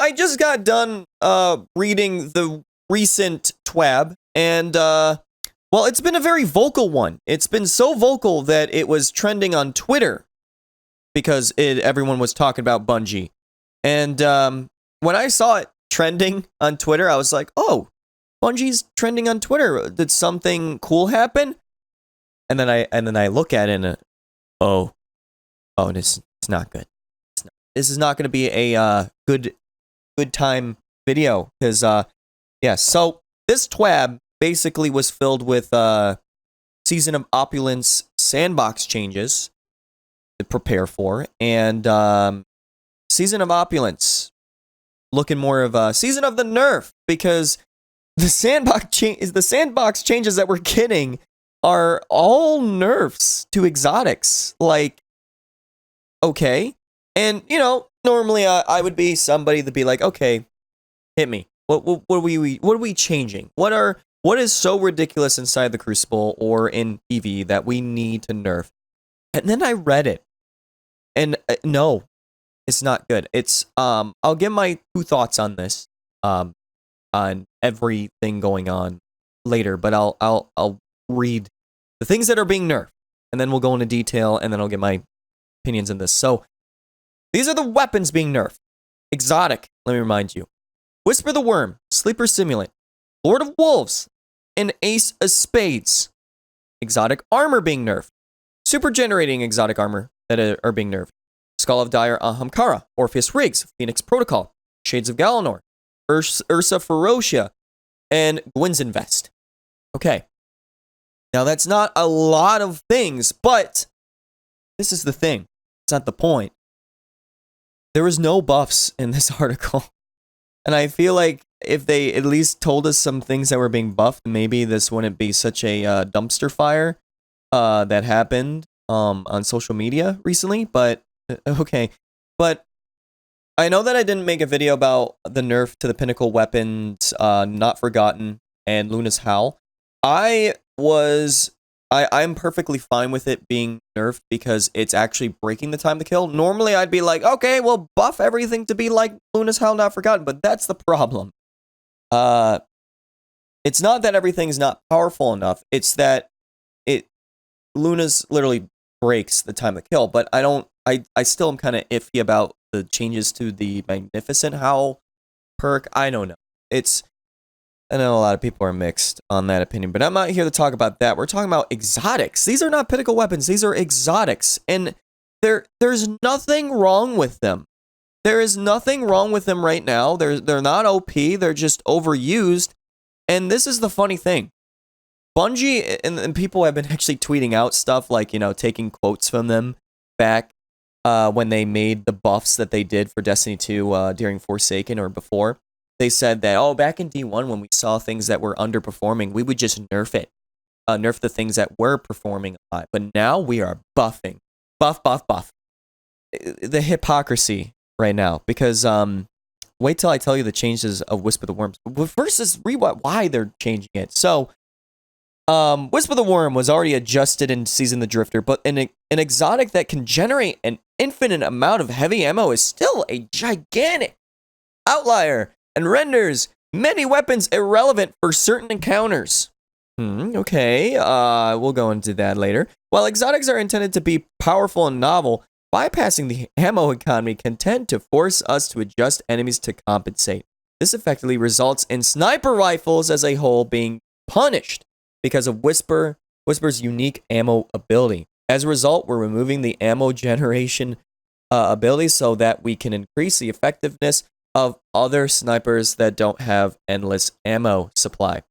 I just got done reading the recent TWAB, and well, it's been a very vocal one. It's been so vocal that it was trending on Twitter because everyone was talking about Bungie. And when I saw it trending on Twitter, I was like, "Oh, Bungie's trending on Twitter. Did something cool happen?" And then I look at it and oh, it's not good. This is not going to be a good time video because yeah. So this TWAB basically was filled with Season of Opulence sandbox changes to prepare for, and Season of Opulence looking more of a Season of the Nerf, because the sandbox changes that we're getting are all nerfs to exotics. Like, okay. And, you know, normally I would be somebody to be like, okay, hit me. What are we changing? What is so ridiculous inside the Crucible or in PvE that we need to nerf? And then I read it. And no, it's not good. It's I'll give my 2 thoughts on this on everything going on later, but I'll read the things that are being nerfed, and then we'll go into detail, and then I'll get my opinions on this. So these are the weapons being nerfed. Exotic, let me remind you. Whisper the Worm, Sleeper Simulant, Lord of Wolves, and Ace of Spades. Exotic armor being nerfed. Super generating exotic armor that are being nerfed. Skull of Dire Ahamkara, Orpheus Riggs, Phoenix Protocol, Shades of Galanor, Ursa Ferocia, and Gwyn's Vest. Okay. Now that's not a lot of things, but this is the thing. It's not the point. There was no buffs in this article. And I feel like if they at least told us some things that were being buffed, maybe this wouldn't be such a dumpster fire that happened on social media recently. But, okay. But I know that I didn't make a video about the nerf to the Pinnacle Weapons, Not Forgotten, and Luna's Howl. I'm perfectly fine with it being nerfed because it's actually breaking the time to kill. Normally, I'd be like, okay, well, buff everything to be like Luna's Howl Not Forgotten, but that's the problem. It's not that everything's not powerful enough. It's that Luna's literally breaks the time to kill, but I still am kind of iffy about the changes to the Magnificent Howl perk. I don't know. I know a lot of people are mixed on that opinion, but I'm not here to talk about that. We're talking about exotics. These are not Pinnacle Weapons. These are exotics, and there's nothing wrong with them. There is nothing wrong with them right now. They're not OP. They're just overused, and this is the funny thing. Bungie and people have been actually tweeting out stuff like, you know, taking quotes from them back when they made the buffs that they did for Destiny 2 during Forsaken or before. They said that, oh, back in D1 when we saw things that were underperforming, we would just nerf it. Nerf the things that were performing a lot. But now we are buffing. Buff. The hypocrisy right now. Because, wait till I tell you the changes of Whisper the Worms. But first, let's read why they're changing it. So, Whisper the Worm was already adjusted in Season the Drifter, but an exotic that can generate an infinite amount of heavy ammo is still a gigantic outlier and renders many weapons irrelevant for certain encounters. Okay, we'll go into that later. While exotics are intended to be powerful and novel, bypassing the ammo economy can tend to force us to adjust enemies to compensate. This effectively results in sniper rifles as a whole being punished because of Whisper's unique ammo ability. As a result, we're removing the ammo generation ability so that we can increase the effectiveness of other snipers that don't have endless ammo supply.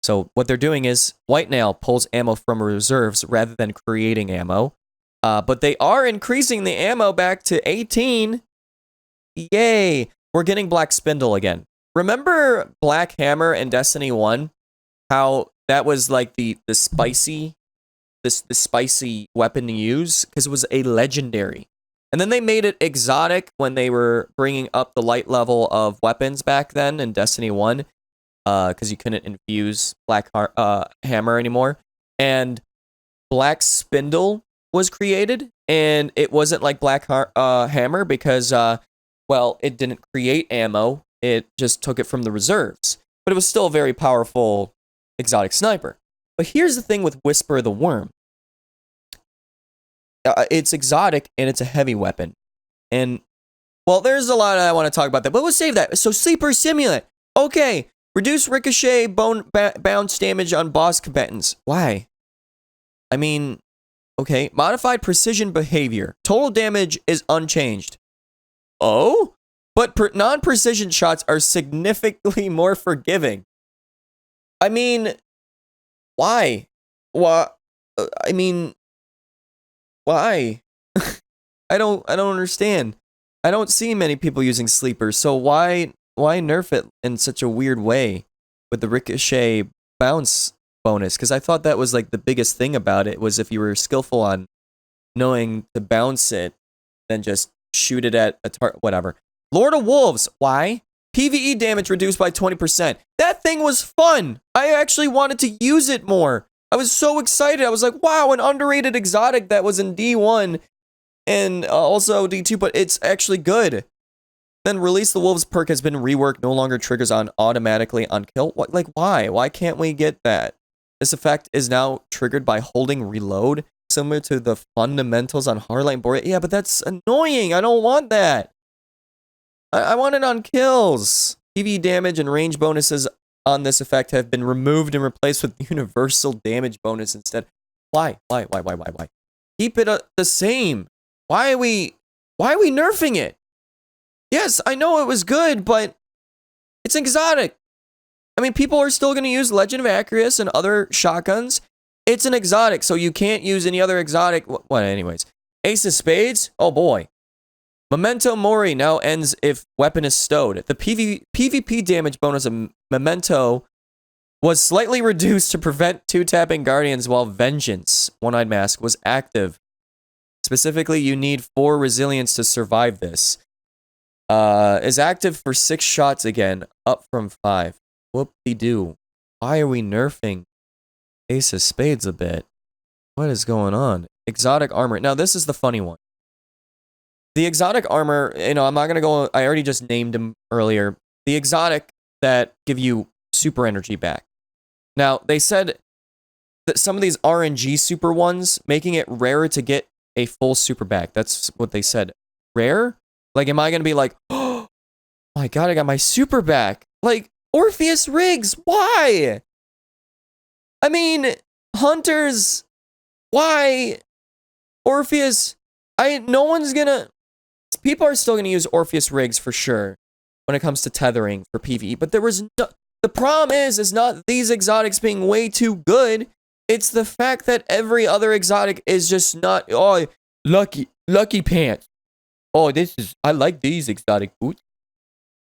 So what they're doing is White Nail pulls ammo from reserves rather than creating ammo. But they are increasing the ammo back to 18. Yay! We're getting Black Spindle again. Remember Black Hammer in Destiny 1? How that was like the spicy weapon to use because it was a legendary. And then they made it exotic when they were bringing up the light level of weapons back then in Destiny 1. Because you couldn't infuse Black Hammer anymore. And Black Spindle was created. And it wasn't like Black Hammer because well, it didn't create ammo. It just took it from the reserves. But it was still a very powerful exotic sniper. But here's the thing with Whisper the Worm. It's exotic and it's a heavy weapon. And, well, there's a lot I want to talk about that, but we'll save that. So, Sleeper Simulant. Okay, reduce ricochet bounce damage on boss combatants. Why? I mean, okay, modified precision behavior. Total damage is unchanged. Oh? But non-precision shots are significantly more forgiving. I mean, why? Why? I mean, why? I don't understand. I don't see many people using sleepers, so why nerf it in such a weird way with the ricochet bounce bonus? Because I thought that was like the biggest thing about it, was if you were skillful on knowing to bounce it, then just shoot it at a target, whatever. Lord of Wolves, why? PvE damage reduced by 20%. That thing was fun. I actually wanted to use it more. I was so excited. I was like, wow, an underrated exotic that was in D1 and also D2, but it's actually good. Then Release the Wolves perk has been reworked, no longer triggers on automatically on kill. What, like, why? Why can't we get that? This effect is now triggered by holding reload, similar to the fundamentals on Hardline Boreal. Yeah, but that's annoying. I don't want that. I want it on kills. PvE damage and range bonuses on this effect have been removed and replaced with universal damage bonus instead. Why? Why? Keep it the same. Why are we nerfing it? Yes, I know it was good, but it's exotic. I mean, people are still going to use Legend of Acreus and other shotguns. It's an exotic, so you can't use any other exotic. What, anyways? Ace of Spades? Oh boy. Memento Mori now ends if weapon is stowed. The PvP damage bonus of Memento was slightly reduced to prevent two-tapping Guardians while Vengeance, One-Eyed Mask, was active. Specifically, you need 4 resilience to survive this. Is active for 6 shots again, up from 5. Whoop-de-doo. Why are we nerfing Ace of Spades a bit? What is going on? Exotic armor. Now, this is the funny one. The exotic armor, you know, I'm not going to go, I already just named them earlier. The exotic that give you super energy back. Now, they said that some of these RNG super ones, making it rarer to get a full super back. That's what they said. Rare? Like, am I going to be like, oh my god, I got my super back. Like, Orpheus Riggs, why? I mean, Hunters, why? Orpheus, no one's gonna, people are still gonna use Orpheus Riggs for sure when it comes to tethering for PvE, but there was no, the problem is not these exotics being way too good, it's the fact that every other exotic is just not, oh, lucky pants. Oh, I like these exotic boots.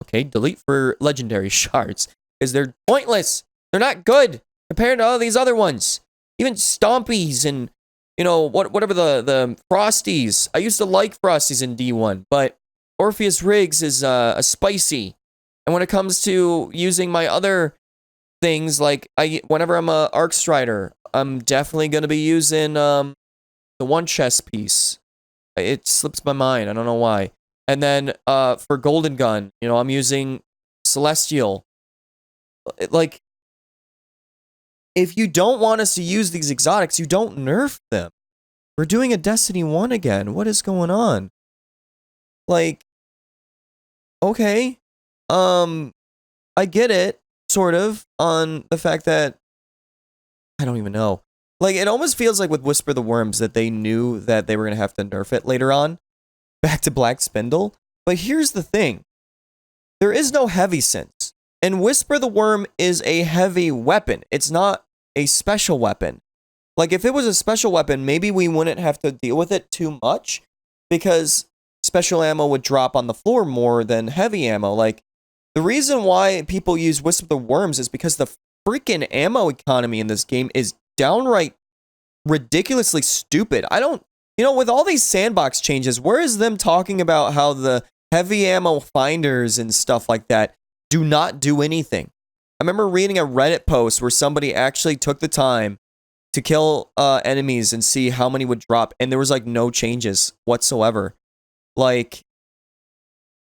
Okay, delete for legendary shards, because they're pointless. They're not good compared to all these other ones. Even Stompies and, you know, whatever the Frosties. I used to like Frosties in D1, but Orpheus Riggs is a spicy. And when it comes to using my other things, like whenever I'm a Arc Strider, I'm definitely going to be using the one chest piece. It slips my mind. I don't know why. And then for Golden Gun, you know, I'm using Celestial. Like, if you don't want us to use these exotics, you don't nerf them. We're doing a Destiny 1 again. What is going on? Like, okay. I get it, sort of, on the fact that, I don't even know. Like, it almost feels like with Whisper the Worms that they knew that they were going to have to nerf it later on. Back to Black Spindle. But here's the thing. There is no heavy sense. And Whisper the Worm is a heavy weapon. It's not a special weapon. Like, if it was a special weapon, maybe we wouldn't have to deal with it too much, because special ammo would drop on the floor more than heavy ammo. Like, the reason why people use Whisper the Worms is because the freaking ammo economy in this game is downright ridiculously stupid. I don't, you know, with all these sandbox changes, where is them talking about how the heavy ammo finders and stuff like that do not do anything? I remember reading a Reddit post where somebody actually took the time to kill enemies and see how many would drop, and there was like no changes whatsoever. Like,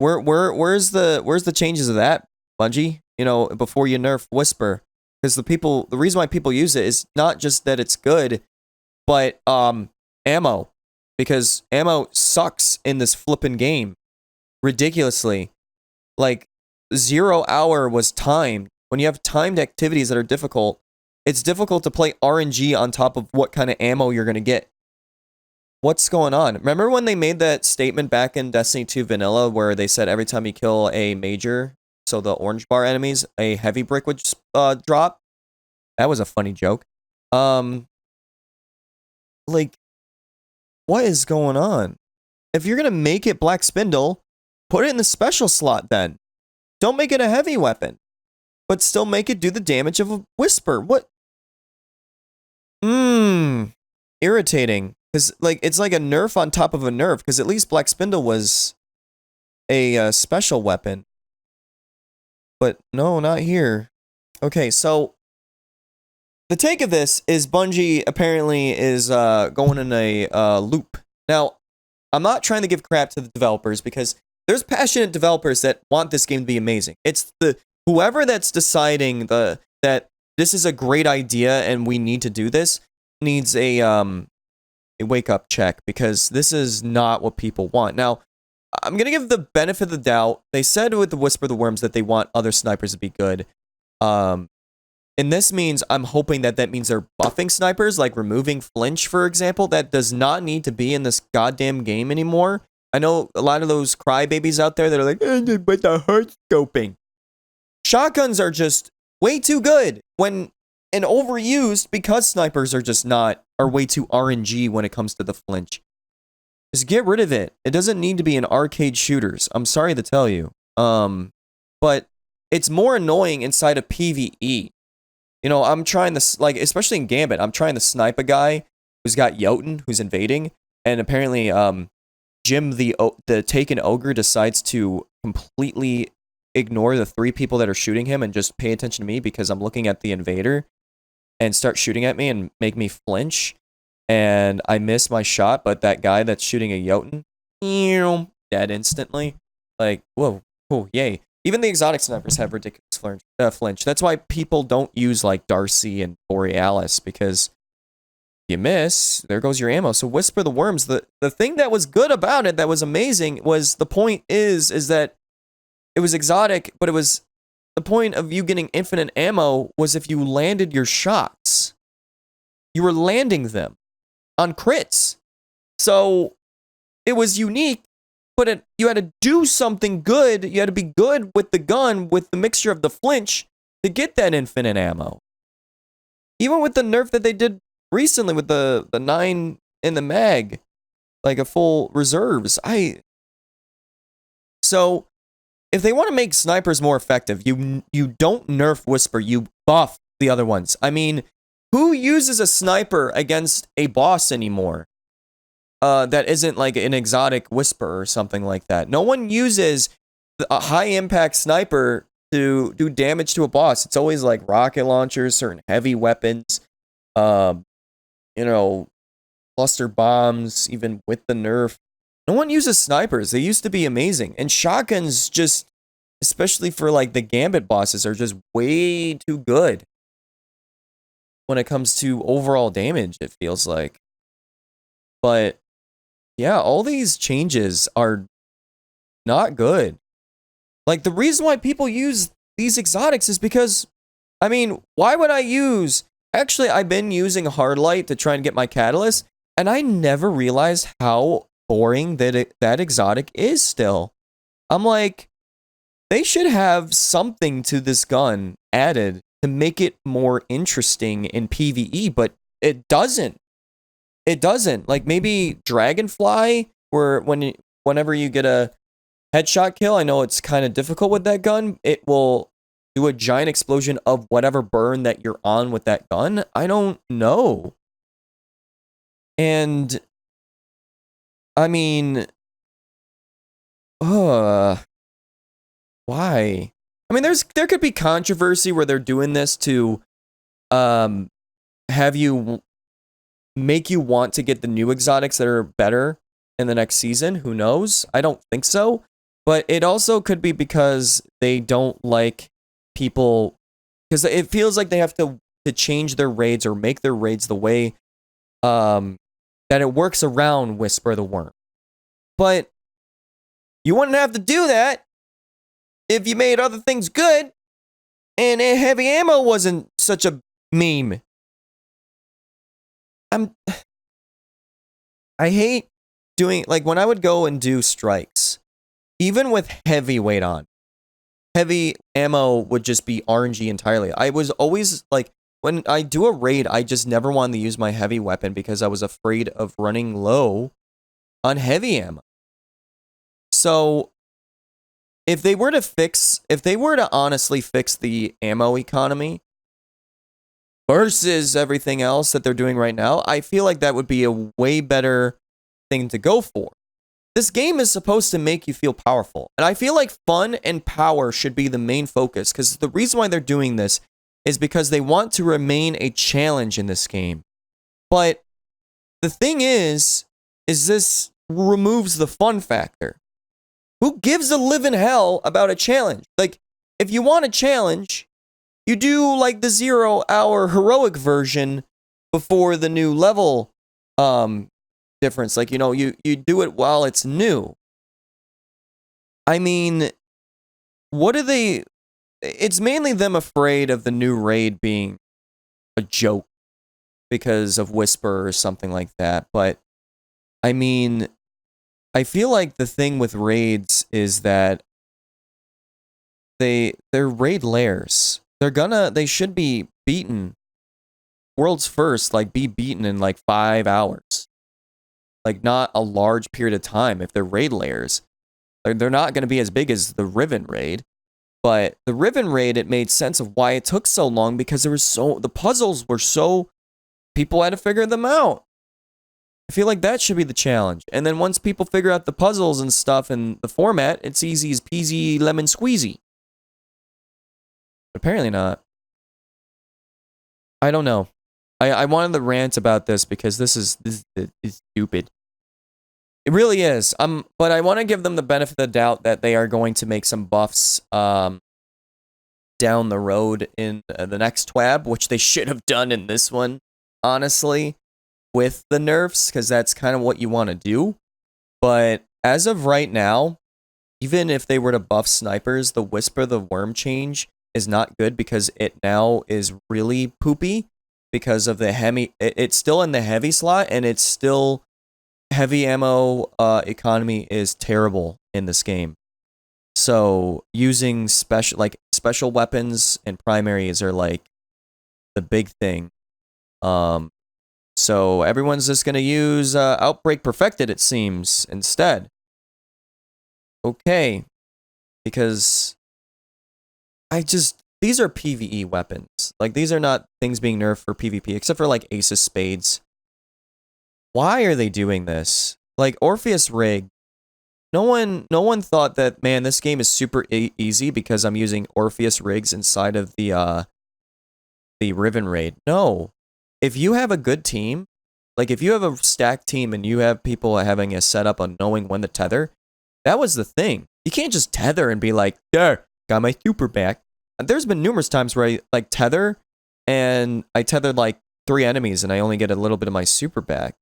where's the changes of that, Bungie? You know, before you nerf Whisper, because the reason why people use it is not just that it's good, but ammo, because ammo sucks in this flippin' game ridiculously. Like 0 hour was timed. When you have timed activities that are difficult, it's difficult to play RNG on top of what kind of ammo you're gonna get. What's going on? Remember when they made that statement back in Destiny 2 Vanilla where they said every time you kill a major, so the orange bar enemies, a heavy brick would drop? That was a funny joke. Like, what is going on? If you're gonna make it Black Spindle, put it in the special slot then. Don't make it a heavy weapon, but still make it do the damage of a Whisper. What? Irritating. Because, like, it's like a nerf on top of a nerf, because at least Black Spindle was a special weapon. But no, not here. Okay, so the take of this is Bungie apparently is going in a loop. Now, I'm not trying to give crap to the developers, because there's passionate developers that want this game to be amazing. It's the whoever that's deciding that this is a great idea and we need to do this needs a wake-up check, because this is not what people want. Now, I'm going to give the benefit of the doubt. They said with the Whisper of the Worms that they want other snipers to be good. And this means, I'm hoping that means they're buffing snipers, like removing flinch, for example. That does not need to be in this goddamn game anymore. I know a lot of those crybabies out there that are like, but the hurt scoping. Shotguns are just way too good and overused because snipers are way too RNG when it comes to the flinch. Just get rid of it. It doesn't need to be in arcade shooters. I'm sorry to tell you. But it's more annoying inside of PvE. You know, I'm trying to, like, especially in Gambit, I'm trying to snipe a guy who's got Jotun, who's invading, and apparently, Jim the Taken Ogre decides to completely ignore the 3 people that are shooting him and just pay attention to me because I'm looking at the invader and start shooting at me and make me flinch. And I miss my shot, but that guy that's shooting a Jotun, dead instantly. Like, whoa, cool, yay. Even the exotic snipers have ridiculous flinch. That's why people don't use, like, Darcy and Borealis, because you miss, there goes your ammo. So Whisper the Worms, the thing that was good about it, that was amazing, was the point is that it was exotic, but it was the point of you getting infinite ammo was if you landed your shots. You were landing them on crits. So it was unique, but you had to do something good. You had to be good with the gun, with the mixture of the flinch, to get that infinite ammo. Even with the nerf that they did recently with the 9 in the mag, like a full reserves. So if they want to make snipers more effective, you don't nerf Whisper, you buff the other ones. I mean, who uses a sniper against a boss anymore? That isn't like an exotic Whisper or something like that. No one uses a high impact sniper to do damage to a boss. It's always like rocket launchers, certain heavy weapons, you know, cluster bombs, even with the nerf. No one uses snipers. They used to be amazing. And shotguns just, especially for like the Gambit bosses, are just way too good when it comes to overall damage, it feels like. But yeah, all these changes are not good. Like, the reason why people use these exotics is because, I mean, why would I use... Actually, I've been using Hardlight to try and get my Catalyst, and I never realized how boring that exotic is still. I'm like, they should have something to this gun added to make it more interesting in PvE, but it doesn't. It doesn't. Like, maybe Dragonfly, where whenever you get a headshot kill, I know it's kind of difficult with that gun, it will do a giant explosion of whatever burn that you're on with that gun. I don't know. And I mean, why? I mean, there could be controversy where they're doing this to have you make you want to get the new exotics that are better in the next season. Who knows? I don't think so. But it also could be because they don't like people, because it feels like they have to change their raids or make their raids the way that it works around Whisper the Worm. But you wouldn't have to do that if you made other things good and heavy ammo wasn't such a meme. I hate doing, like, when I would go and do strikes, even with heavy weight on, heavy ammo would just be RNG entirely. I was always, like, when I do a raid, I just never wanted to use my heavy weapon because I was afraid of running low on heavy ammo. So, if they were to honestly fix the ammo economy versus everything else that they're doing right now, I feel like that would be a way better thing to go for. This game is supposed to make you feel powerful, and I feel like fun and power should be the main focus, because the reason why they're doing this is because they want to remain a challenge in this game. But the thing is this removes the fun factor. Who gives a living hell about a challenge? Like, if you want a challenge, you do like the 0-hour heroic version before the new level difference. Like, you know, you do it while it's new. I mean, what are they... It's mainly them afraid of the new raid being a joke because of Whisper or something like that. But, I mean, I feel like the thing with raids is that they're raid layers. They should be beaten. World's first, like, be beaten in like 5 hours. Like, not a large period of time if they're raid layers. Like, they're not going to be as big as the Riven raid. But the Riven raid, it made sense of why it took so long, because the puzzles were so, people had to figure them out. I feel like that should be the challenge. And then once people figure out the puzzles and stuff and the format, it's easy as peasy lemon squeezy. But apparently not. I don't know. I wanted to rant about this because this is stupid. It really is. But I want to give them the benefit of the doubt that they are going to make some buffs down the road in the next TWAB, which they should have done in this one, honestly, with the nerfs, because that's kind of what you want to do. But as of right now, even if they were to buff snipers, the Whisper the Worm change is not good because it now is really poopy because of the heavy... It's still in the heavy slot, and it's still... Heavy ammo economy is terrible in this game. So using special weapons and primaries are like the big thing. So everyone's just gonna use Outbreak Perfected, it seems, instead. Okay. Because these are PvE weapons. Like, these are not things being nerfed for PvP, except for like Ace of Spades. Why are they doing this? Like, Orpheus Rig. No one thought that, man, this game is super easy because I'm using Orpheus Rigs inside of the Riven raid. No. If you have a good team, like if you have a stacked team and you have people having a setup on knowing when to tether, that was the thing. You can't just tether and be like, there, got my super back. And there's been numerous times where I like tether and I tethered like 3 enemies and I only get a little bit of my super back.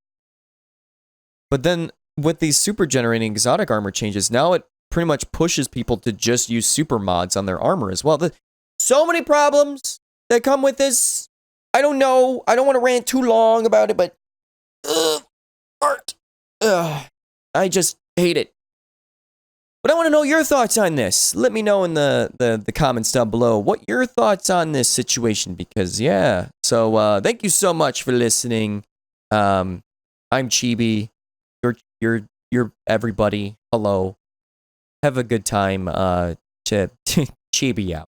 But then, with these super generating exotic armor changes, now it pretty much pushes people to just use super mods on their armor as well. So many problems that come with this. I don't know. I don't want to rant too long about it, but... art. I just hate it. But I want to know your thoughts on this. Let me know in the comments down below what your thoughts on this situation, because, yeah. So, thank you so much for listening. I'm Chibi. You're everybody. Hello. Have a good time. Chibi out.